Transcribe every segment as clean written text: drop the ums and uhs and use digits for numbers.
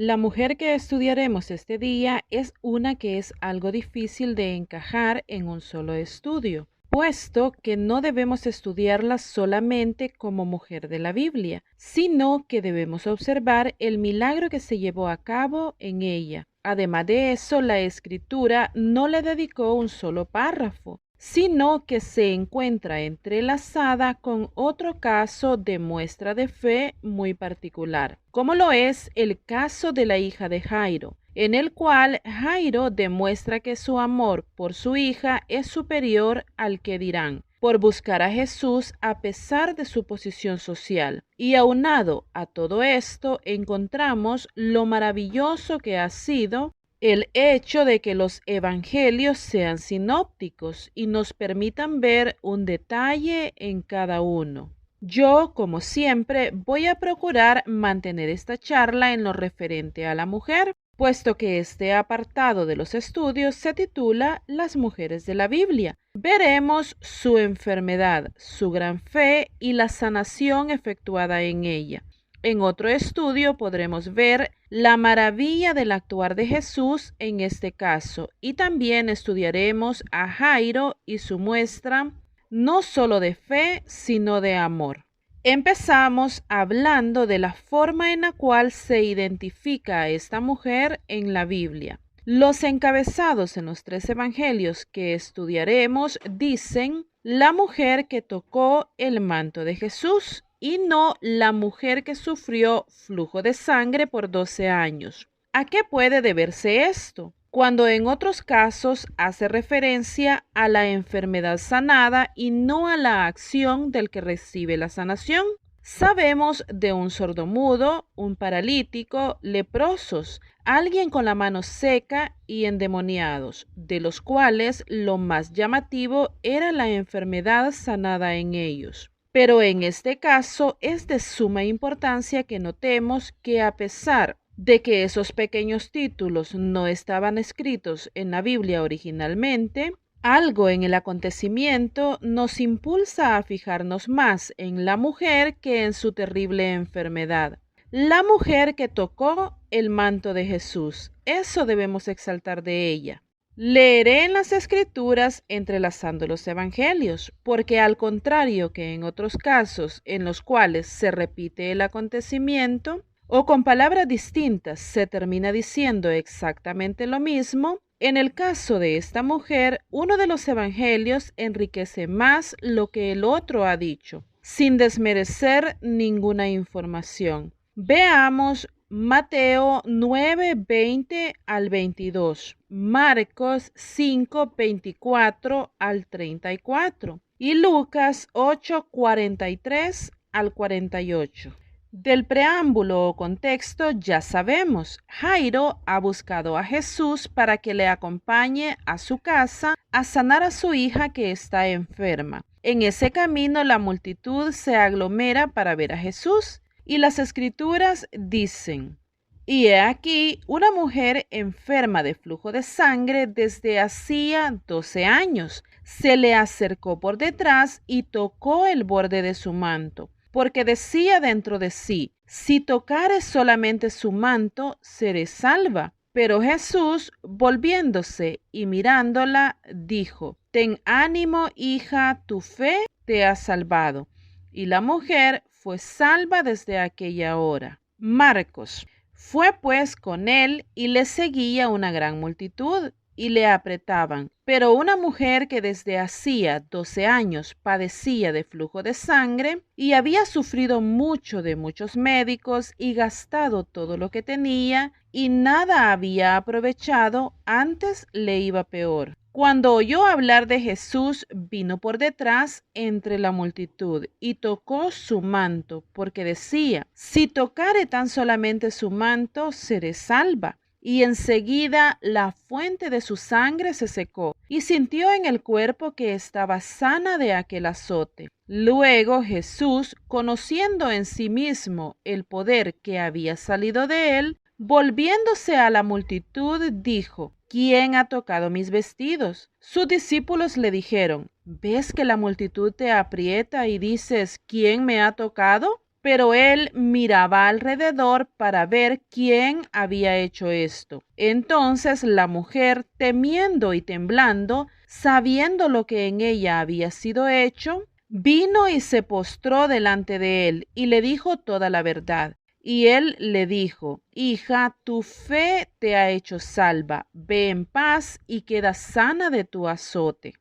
La mujer que estudiaremos este día es una que es algo difícil de encajar en un solo estudio, puesto que no debemos estudiarla solamente como mujer de la Biblia, sino que debemos observar el milagro que se llevó a cabo en ella. Además de eso, la Escritura no le dedicó un solo párrafo, sino que se encuentra entrelazada con otro caso de muestra de fe muy particular, como lo es el caso de la hija de Jairo, en el cual Jairo demuestra que su amor por su hija es superior al que dirán, por buscar a Jesús a pesar de su posición social. Y aunado a todo esto, encontramos lo maravilloso que ha sido el hecho de que los evangelios sean sinópticos y nos permitan ver un detalle en cada uno. Yo, como siempre, voy a procurar mantener esta charla en lo referente a la mujer, puesto que este apartado de los estudios se titula Las mujeres de la Biblia. Veremos su enfermedad, su gran fe y la sanación efectuada en ella. En otro estudio podremos ver la maravilla del actuar de Jesús en este caso y también estudiaremos a Jairo y su muestra no solo de fe, sino de amor. Empezamos hablando de la forma en la cual se identifica a esta mujer en la Biblia. Los encabezados en los 3 evangelios que estudiaremos dicen la mujer que tocó el manto de Jesús y no la mujer que sufrió flujo de sangre por 12 años. ¿A qué puede deberse esto? Cuando en otros casos hace referencia a la enfermedad sanada y no a la acción del que recibe la sanación. Sabemos de un sordomudo, un paralítico, leprosos, alguien con la mano seca y endemoniados, de los cuales lo más llamativo era la enfermedad sanada en ellos. Pero en este caso es de suma importancia que notemos que a pesar de que esos pequeños títulos no estaban escritos en la Biblia originalmente, algo en el acontecimiento nos impulsa a fijarnos más en la mujer que en su terrible enfermedad. La mujer que tocó el manto de Jesús, eso debemos exaltar de ella. Leeré en las Escrituras entrelazando los evangelios, porque al contrario que en otros casos en los cuales se repite el acontecimiento, o con palabras distintas se termina diciendo exactamente lo mismo, en el caso de esta mujer, uno de los evangelios enriquece más lo que el otro ha dicho, sin desmerecer ninguna información. Veamos Mateo 9, 20 al 22, Marcos 5, 24 al 34 y Lucas 8, 43 al 48. Del preámbulo o contexto ya sabemos, Jairo ha buscado a Jesús para que le acompañe a su casa a sanar a su hija que está enferma. En ese camino la multitud se aglomera para ver a Jesús y las Escrituras dicen, y he aquí una mujer enferma de flujo de sangre desde hacía 12 años. Se le acercó por detrás y tocó el borde de su manto, porque decía dentro de sí, si tocare solamente su manto, seré salva. Pero Jesús, volviéndose y mirándola, dijo, ten ánimo, hija, tu fe te ha salvado. Y la mujer fue salva desde aquella hora. Marcos. Fue pues con él y le seguía una gran multitud y le apretaban. Pero una mujer que desde hacía 12 años padecía de flujo de sangre y había sufrido mucho de muchos médicos y gastado todo lo que tenía y nada había aprovechado, antes le iba peor. Cuando oyó hablar de Jesús, vino por detrás entre la multitud y tocó su manto, porque decía, si tocare tan solamente su manto, seré salva. Y enseguida la fuente de su sangre se secó y sintió en el cuerpo que estaba sana de aquel azote. Luego Jesús, conociendo en sí mismo el poder que había salido de él, volviéndose a la multitud, dijo, ¿quién ha tocado mis vestidos? Sus discípulos le dijeron, ¿ves que la multitud te aprieta y dices, ¿quién me ha tocado? Pero él miraba alrededor para ver quién había hecho esto. Entonces la mujer, temiendo y temblando, sabiendo lo que en ella había sido hecho, vino y se postró delante de él y le dijo toda la verdad. Y él le dijo: Hija, tu fe te ha hecho salva. Ve en paz y queda sana de tu azote.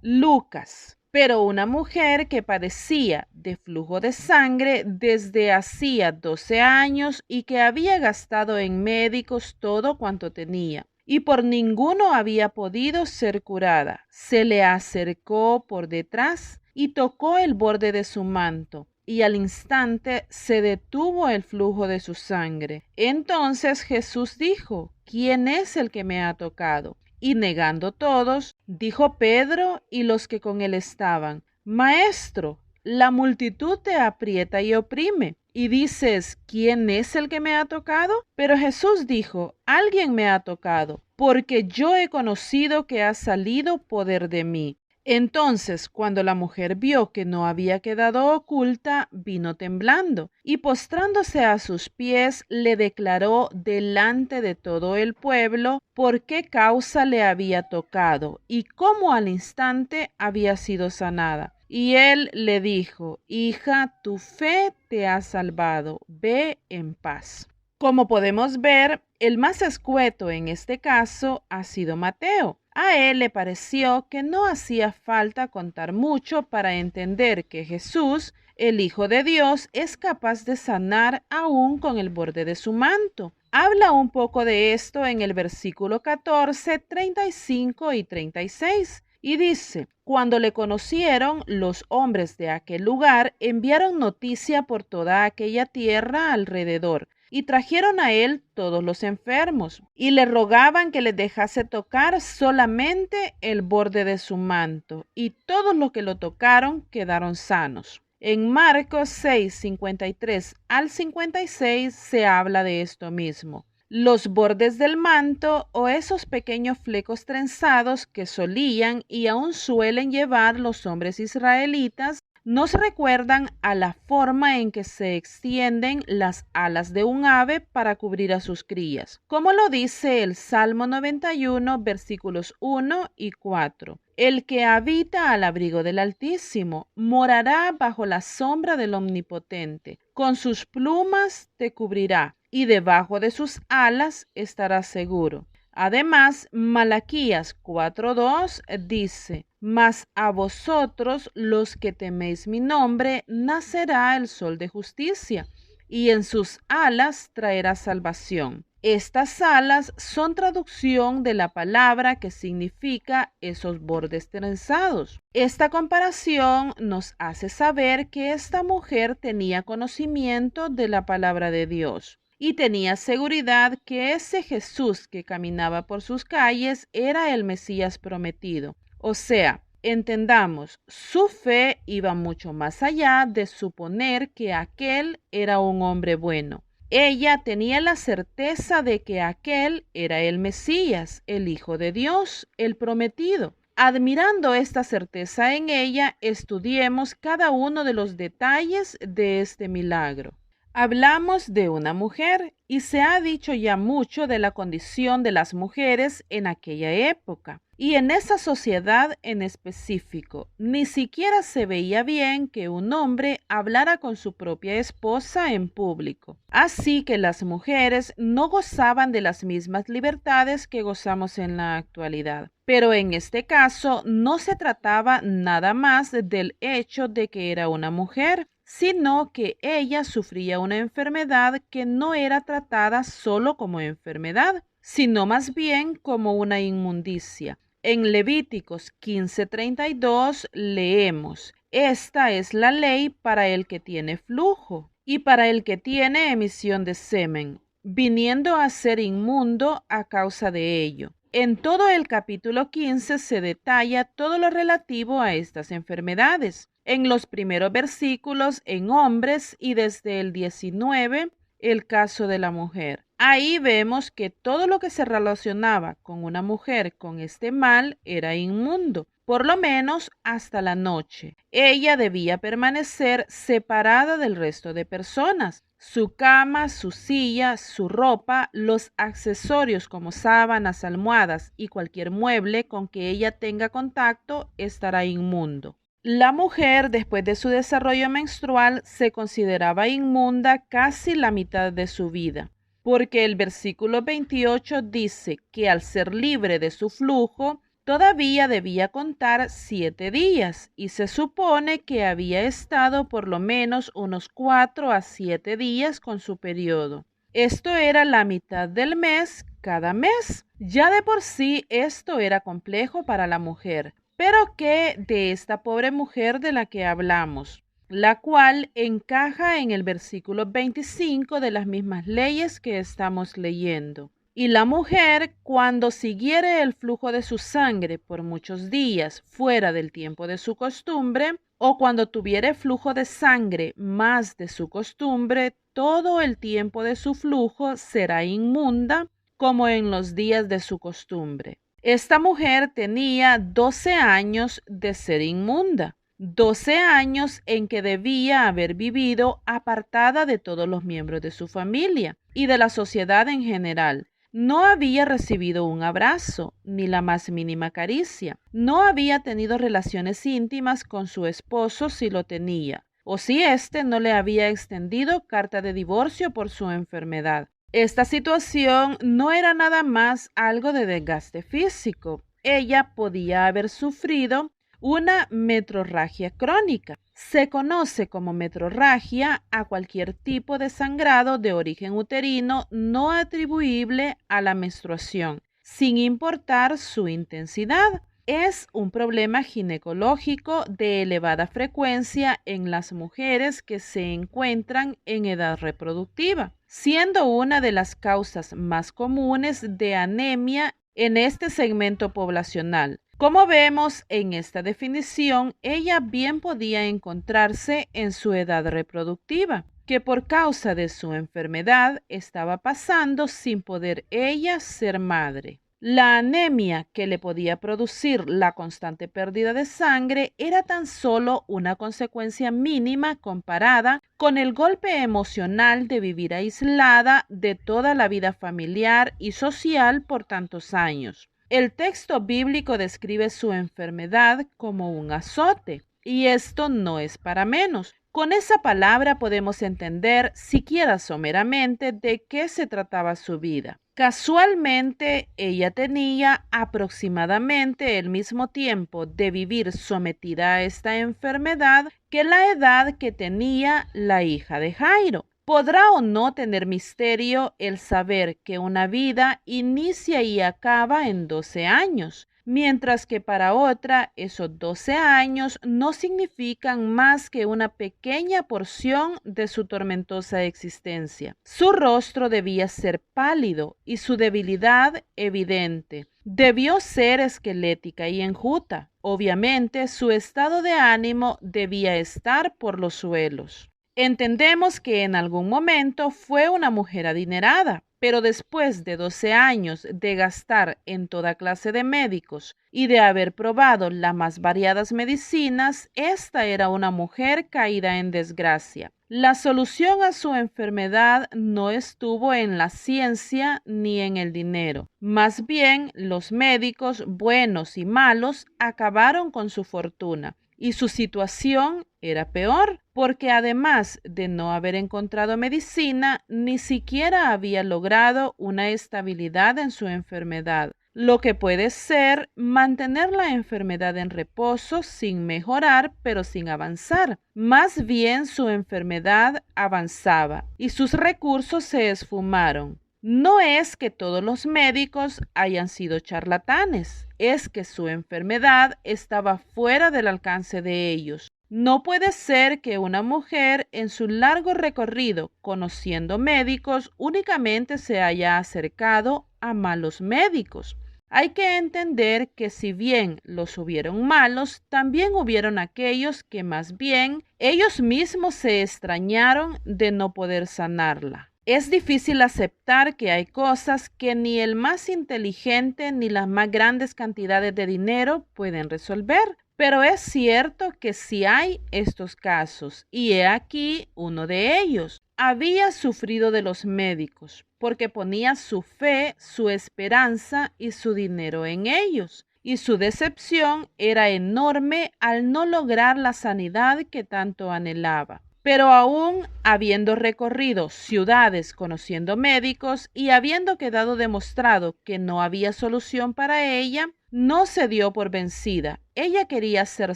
Lucas. Pero una mujer que padecía de flujo de sangre desde hacía 12 años y que había gastado en médicos todo cuanto tenía, y por ninguno había podido ser curada, se le acercó por detrás y tocó el borde de su manto, y al instante se detuvo el flujo de su sangre. Entonces Jesús dijo: ¿Quién es el que me ha tocado? Y negando todos, dijo Pedro y los que con él estaban: Maestro, la multitud te aprieta y oprime, y dices: ¿Quién es el que me ha tocado? Pero Jesús dijo: Alguien me ha tocado, porque yo he conocido que ha salido poder de mí. Entonces, cuando la mujer vio que no había quedado oculta, vino temblando y postrándose a sus pies, le declaró delante de todo el pueblo por qué causa le había tocado y cómo al instante había sido sanada. Y él le dijo: Hija, tu fe te ha salvado, ve en paz. Como podemos ver, el más escueto en este caso ha sido Mateo. A él le pareció que no hacía falta contar mucho para entender que Jesús, el Hijo de Dios, es capaz de sanar aún con el borde de su manto. Habla un poco de esto en el versículo 14, 35 y 36. Y dice: Cuando le conocieron, los hombres de aquel lugar enviaron noticia por toda aquella tierra alrededor, y trajeron a él todos los enfermos, y le rogaban que les dejase tocar solamente el borde de su manto, y todos los que lo tocaron quedaron sanos. En Marcos 6, 53 al 56 se habla de esto mismo. Los bordes del manto o esos pequeños flecos trenzados que solían y aún suelen llevar los hombres israelitas nos recuerdan a la forma en que se extienden las alas de un ave para cubrir a sus crías, como lo dice el Salmo 91, versículos 1 y 4. El que habita al abrigo del Altísimo morará bajo la sombra del Omnipotente. Con sus plumas te cubrirá, y debajo de sus alas estarás seguro. Además, Malaquías 4:2 dice: Mas a vosotros los que teméis mi nombre, nacerá el sol de justicia, y en sus alas traerá salvación. Estas alas son traducción de la palabra que significa esos bordes trenzados. Esta comparación nos hace saber que esta mujer tenía conocimiento de la palabra de Dios y tenía seguridad que ese Jesús que caminaba por sus calles era el Mesías prometido. O sea, entendamos, su fe iba mucho más allá de suponer que aquel era un hombre bueno. Ella tenía la certeza de que aquel era el Mesías, el Hijo de Dios, el prometido. Admirando esta certeza en ella, estudiemos cada uno de los detalles de este milagro. Hablamos de una mujer y se ha dicho ya mucho de la condición de las mujeres en aquella época y en esa sociedad en específico. Ni siquiera se veía bien que un hombre hablara con su propia esposa en público. Así que las mujeres no gozaban de las mismas libertades que gozamos en la actualidad. Pero en este caso no se trataba nada más del hecho de que era una mujer, sino que ella sufría una enfermedad que no era tratada solo como enfermedad, sino más bien como una inmundicia. En Levíticos 15:32 leemos: Esta es la ley para el que tiene flujo y para el que tiene emisión de semen, viniendo a ser inmundo a causa de ello. En todo el capítulo 15 se detalla todo lo relativo a estas enfermedades. En los primeros versículos en hombres y desde el 19 el caso de la mujer. Ahí vemos que todo lo que se relacionaba con una mujer con este mal era inmundo. por lo menos hasta la noche. Ella debía permanecer separada del resto de personas. Su cama, su silla, su ropa, los accesorios como sábanas, almohadas y cualquier mueble con que ella tenga contacto estará inmundo. La mujer, después de su desarrollo menstrual, se consideraba inmunda casi la mitad de su vida, porque el versículo 28 dice que al ser libre de su flujo, todavía debía contar 7 días y se supone que había estado por lo menos unos 4 a 7 días con su periodo. Esto era la mitad del mes cada mes. Ya de por sí esto era complejo para la mujer. Pero ¿qué de esta pobre mujer de la que hablamos? La cual encaja en el versículo 25 de las mismas leyes que estamos leyendo. Y la mujer, cuando siguiere el flujo de su sangre por muchos días fuera del tiempo de su costumbre, o cuando tuviere flujo de sangre más de su costumbre, todo el tiempo de su flujo será inmunda, como en los días de su costumbre. Esta mujer tenía 12 años de ser inmunda, 12 años en que debía haber vivido apartada de todos los miembros de su familia y de la sociedad en general. No había recibido un abrazo, ni la más mínima caricia. No había tenido relaciones íntimas con su esposo si lo tenía, o si éste no le había extendido carta de divorcio por su enfermedad. Esta situación no era nada más algo de desgaste físico. Ella podía haber sufrido una metrorragia crónica. Se conoce como metrorragia a cualquier tipo de sangrado de origen uterino no atribuible a la menstruación, sin importar su intensidad. Es un problema ginecológico de elevada frecuencia en las mujeres que se encuentran en edad reproductiva, siendo una de las causas más comunes de anemia en este segmento poblacional. Como vemos en esta definición, ella bien podía encontrarse en su edad reproductiva, que por causa de su enfermedad estaba pasando sin poder ella ser madre. La anemia que le podía producir la constante pérdida de sangre era tan solo una consecuencia mínima comparada con el golpe emocional de vivir aislada de toda la vida familiar y social por tantos años. El texto bíblico describe su enfermedad como un azote, y esto no es para menos. Con esa palabra podemos entender, siquiera someramente, de qué se trataba su vida. Casualmente, ella tenía aproximadamente el mismo tiempo de vivir sometida a esta enfermedad que la edad que tenía la hija de Jairo. Podrá o no tener misterio el saber que una vida inicia y acaba en 12 años, mientras que para otra esos 12 años no significan más que una pequeña porción de su tormentosa existencia. Su rostro debía ser pálido y su debilidad evidente. Debió ser esquelética y enjuta. Obviamente, su estado de ánimo debía estar por los suelos. Entendemos que en algún momento fue una mujer adinerada, pero después de 12 años de gastar en toda clase de médicos y de haber probado las más variadas medicinas, esta era una mujer caída en desgracia. La solución a su enfermedad no estuvo en la ciencia ni en el dinero. Más bien, los médicos, buenos y malos, acabaron con su fortuna. Y su situación era peor, porque además de no haber encontrado medicina, ni siquiera había logrado una estabilidad en su enfermedad, lo que puede ser mantener la enfermedad en reposo sin mejorar, pero sin avanzar. Más bien su enfermedad avanzaba y sus recursos se esfumaron. No es que todos los médicos hayan sido charlatanes, es que su enfermedad estaba fuera del alcance de ellos. No puede ser que una mujer en su largo recorrido conociendo médicos únicamente se haya acercado a malos médicos. Hay que entender que si bien los hubieron malos, también hubieron aquellos que más bien ellos mismos se extrañaron de no poder sanarla. Es difícil aceptar que hay cosas que ni el más inteligente ni las más grandes cantidades de dinero pueden resolver. Pero es cierto que sí hay estos casos, y he aquí uno de ellos. Había sufrido de los médicos, porque ponía su fe, su esperanza y su dinero en ellos. Y su decepción era enorme al no lograr la sanidad que tanto anhelaba. Pero aún habiendo recorrido ciudades conociendo médicos y habiendo quedado demostrado que no había solución para ella, no se dio por vencida. Ella quería ser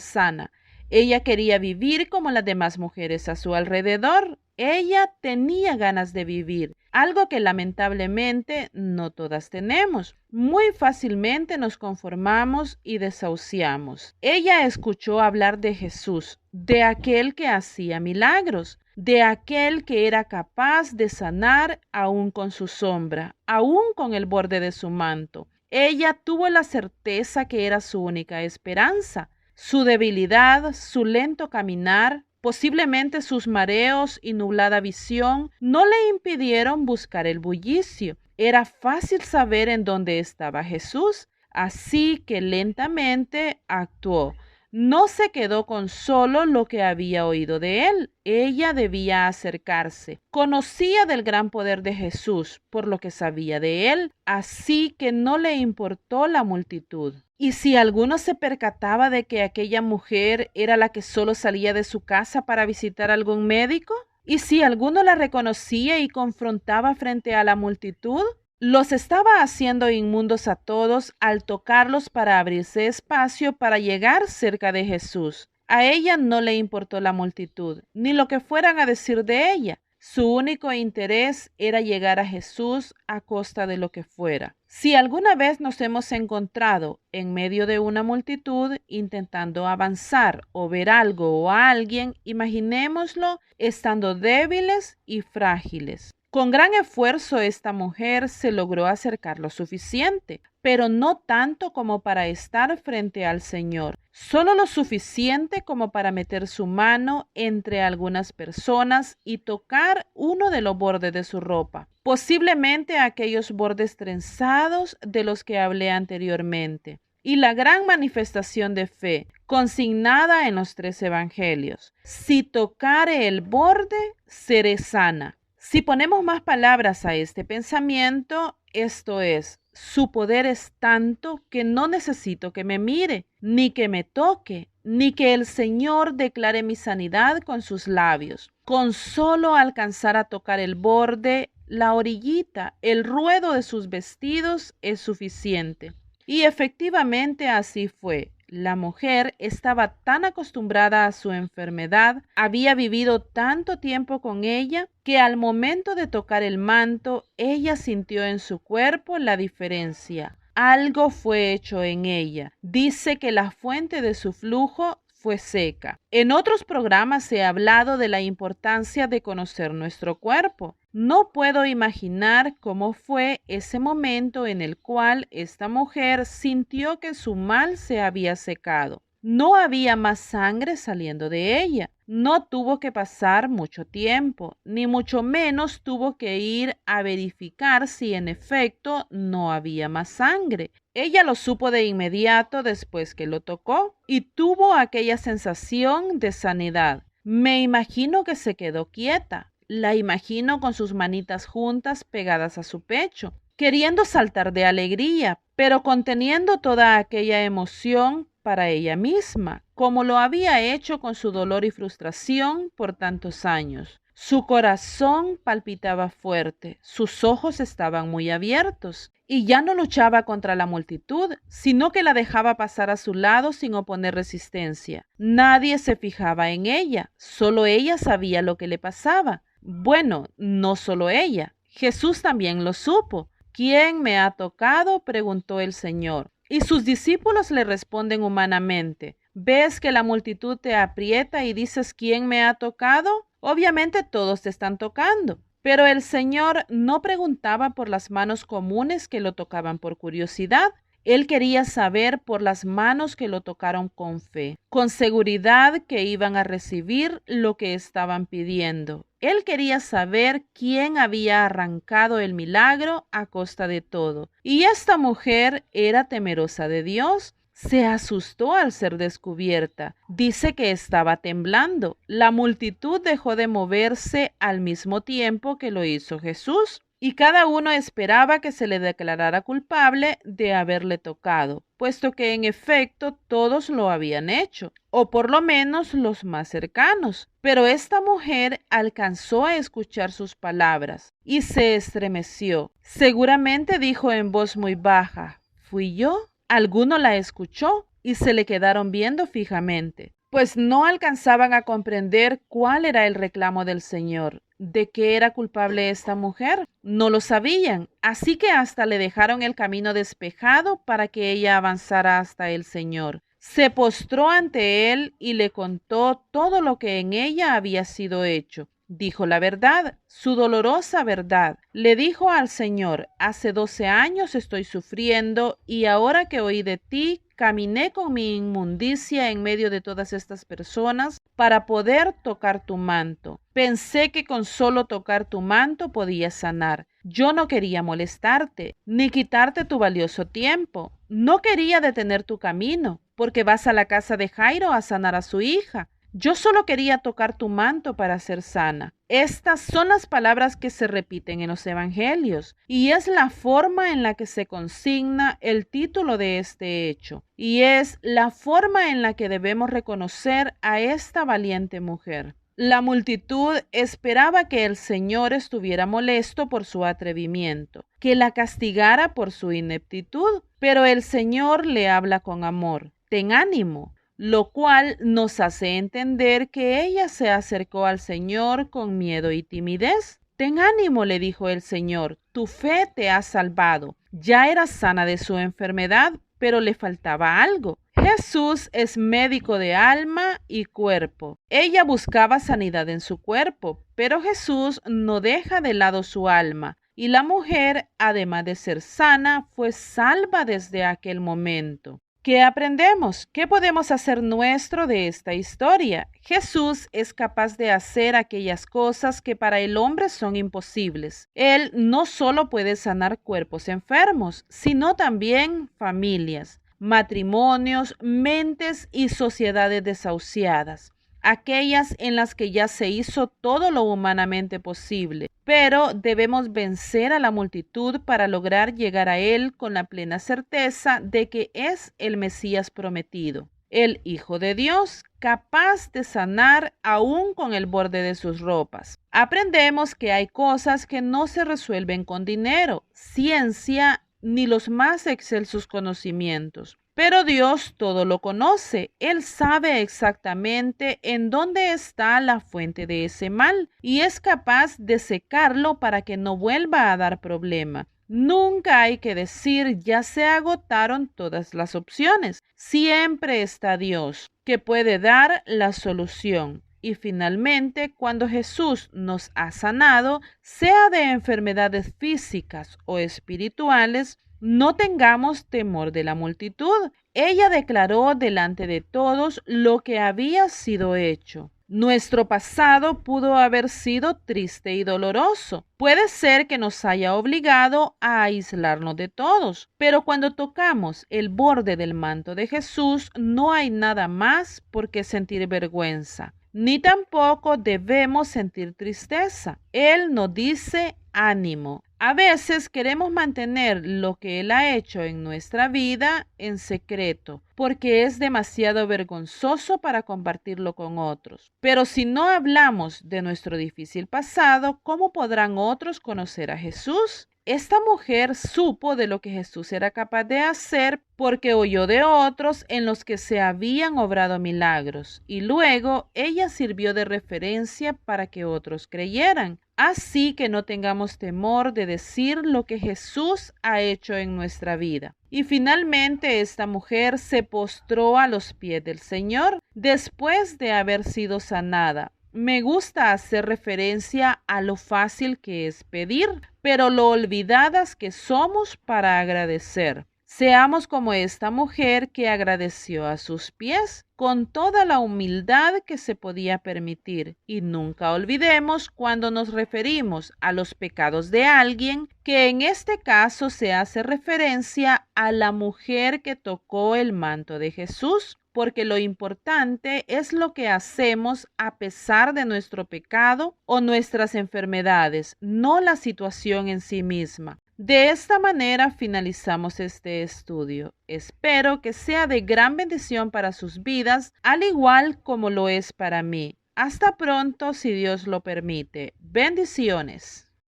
sana. Ella quería vivir como las demás mujeres a su alrededor. Ella tenía ganas de vivir, algo que lamentablemente no todas tenemos. Muy fácilmente nos conformamos y desahuciamos. Ella escuchó hablar de Jesús, de aquel que hacía milagros, de aquel que era capaz de sanar aún con su sombra, aún con el borde de su manto. Ella tuvo la certeza que era su única esperanza. Su debilidad, su lento caminar, posiblemente sus mareos y nublada visión no le impidieron buscar el bullicio. Era fácil saber en dónde estaba Jesús, así que lentamente actuó. No se quedó con solo lo que había oído de él. Ella debía acercarse. Conocía del gran poder de Jesús por lo que sabía de él, así que no le importó la multitud. Y si alguno se percataba de que aquella mujer era la que solo salía de su casa para visitar a algún médico, y si alguno la reconocía y confrontaba frente a la multitud, los estaba haciendo inmundos a todos al tocarlos para abrirse espacio para llegar cerca de Jesús. A ella no le importó la multitud, ni lo que fueran a decir de ella. Su único interés era llegar a Jesús a costa de lo que fuera. Si alguna vez nos hemos encontrado en medio de una multitud intentando avanzar o ver algo o a alguien, imaginémoslo estando débiles y frágiles. Con gran esfuerzo esta mujer se logró acercar lo suficiente, pero no tanto como para estar frente al Señor, solo lo suficiente como para meter su mano entre algunas personas y tocar uno de los bordes de su ropa, posiblemente aquellos bordes trenzados de los que hablé anteriormente. Y la gran manifestación de fe, consignada en los 3 evangelios: si tocare el borde, seré sana. Si ponemos más palabras a este pensamiento, esto es, su poder es tanto que no necesito que me mire, ni que me toque, ni que el Señor declare mi sanidad con sus labios. Con solo alcanzar a tocar el borde, la orillita, el ruedo de sus vestidos es suficiente. Y efectivamente así fue. La mujer estaba tan acostumbrada a su enfermedad, había vivido tanto tiempo con ella, que al momento de tocar el manto, ella sintió en su cuerpo la diferencia. Algo fue hecho en ella. Dice que la fuente de su flujo fue seca. En otros programas se ha hablado de la importancia de conocer nuestro cuerpo. No puedo imaginar cómo fue ese momento en el cual esta mujer sintió que su mal se había secado. No había más sangre saliendo de ella. No tuvo que pasar mucho tiempo, ni mucho menos tuvo que ir a verificar si en efecto no había más sangre. Ella lo supo de inmediato después que lo tocó y tuvo aquella sensación de sanidad. Me imagino que se quedó quieta. La imagino con sus manitas juntas pegadas a su pecho, queriendo saltar de alegría, pero conteniendo toda aquella emoción para ella misma, como lo había hecho con su dolor y frustración por tantos años. Su corazón palpitaba fuerte, sus ojos estaban muy abiertos, y ya no luchaba contra la multitud, sino que la dejaba pasar a su lado sin oponer resistencia. Nadie se fijaba en ella, solo ella sabía lo que le pasaba. Bueno, no solo ella, Jesús también lo supo. ¿Quién me ha tocado?, preguntó el Señor. Y sus discípulos le responden humanamente: ¿ves que la multitud te aprieta y dices ¿quién me ha tocado? Obviamente todos te están tocando. Pero el Señor no preguntaba por las manos comunes que lo tocaban por curiosidad. Él quería saber por las manos que lo tocaron con fe, con seguridad que iban a recibir lo que estaban pidiendo. Él quería saber quién había arrancado el milagro a costa de todo. Y esta mujer era temerosa de Dios. Se asustó al ser descubierta. Dice que estaba temblando. La multitud dejó de moverse al mismo tiempo que lo hizo Jesús, y cada uno esperaba que se le declarara culpable de haberle tocado, puesto que en efecto todos lo habían hecho, o por lo menos los más cercanos. Pero esta mujer alcanzó a escuchar sus palabras y se estremeció. Seguramente dijo en voz muy baja: ¿Fui yo? Alguno la escuchó y se le quedaron viendo fijamente, pues no alcanzaban a comprender cuál era el reclamo del Señor. ¿De qué era culpable esta mujer? No lo sabían, así que hasta le dejaron el camino despejado para que ella avanzara hasta el Señor. Se postró ante él y le contó todo lo que en ella había sido hecho. Dijo la verdad, su dolorosa verdad. Le dijo al Señor: hace 12 años estoy sufriendo, y ahora que oí de ti, caminé con mi inmundicia en medio de todas estas personas para poder tocar tu manto. Pensé que con solo tocar tu manto podías sanar. Yo no quería molestarte, ni quitarte tu valioso tiempo. No quería detener tu camino, porque vas a la casa de Jairo a sanar a su hija. Yo solo quería tocar tu manto para ser sana. Estas son las palabras que se repiten en los evangelios, y es la forma en la que se consigna el título de este hecho, y es la forma en la que debemos reconocer a esta valiente mujer. La multitud esperaba que el Señor estuviera molesto por su atrevimiento, que la castigara por su ineptitud, pero el Señor le habla con amor: ten ánimo, lo cual nos hace entender que ella se acercó al Señor con miedo y timidez. Ten ánimo, le dijo el Señor, tu fe te ha salvado. Ya era sana de su enfermedad, pero le faltaba algo. Jesús es médico de alma y cuerpo. Ella buscaba sanidad en su cuerpo, pero Jesús no deja de lado su alma. Y la mujer, además de ser sana, fue salva desde aquel momento. ¿Qué aprendemos? ¿Qué podemos hacer nuestro de esta historia? Jesús es capaz de hacer aquellas cosas que para el hombre son imposibles. Él no solo puede sanar cuerpos enfermos, sino también familias, matrimonios, mentes y sociedades desahuciadas, aquellas en las que ya se hizo todo lo humanamente posible. Pero debemos vencer a la multitud para lograr llegar a Él con la plena certeza de que es el Mesías prometido, el Hijo de Dios, capaz de sanar aún con el borde de sus ropas. Aprendemos que hay cosas que no se resuelven con dinero, ciencia, ni los más excelsos conocimientos. Pero Dios todo lo conoce. Él sabe exactamente en dónde está la fuente de ese mal y es capaz de secarlo para que no vuelva a dar problema. Nunca hay que decir: ya se agotaron todas las opciones. Siempre está Dios, que puede dar la solución. Y finalmente, cuando Jesús nos ha sanado, sea de enfermedades físicas o espirituales, no tengamos temor de la multitud. Ella declaró delante de todos lo que había sido hecho. Nuestro pasado pudo haber sido triste y doloroso. Puede ser que nos haya obligado a aislarnos de todos, pero cuando tocamos el borde del manto de Jesús, no hay nada más por qué sentir vergüenza, ni tampoco debemos sentir tristeza. Él nos dice: ánimo. A veces queremos mantener lo que Él ha hecho en nuestra vida en secreto, porque es demasiado vergonzoso para compartirlo con otros. Pero si no hablamos de nuestro difícil pasado, ¿cómo podrán otros conocer a Jesús? Esta mujer supo de lo que Jesús era capaz de hacer porque oyó de otros en los que se habían obrado milagros, y luego ella sirvió de referencia para que otros creyeran. Así que no tengamos temor de decir lo que Jesús ha hecho en nuestra vida. Y finalmente esta mujer se postró a los pies del Señor después de haber sido sanada. Me gusta hacer referencia a lo fácil que es pedir, pero lo olvidadas que somos para agradecer. Seamos como esta mujer que agradeció a sus pies con toda la humildad que se podía permitir. Y nunca olvidemos cuando nos referimos a los pecados de alguien, que en este caso se hace referencia a la mujer que tocó el manto de Jesús, porque lo importante es lo que hacemos a pesar de nuestro pecado o nuestras enfermedades, no la situación en sí misma. De esta manera finalizamos este estudio. Espero que sea de gran bendición para sus vidas, al igual como lo es para mí. Hasta pronto, si Dios lo permite. Bendiciones.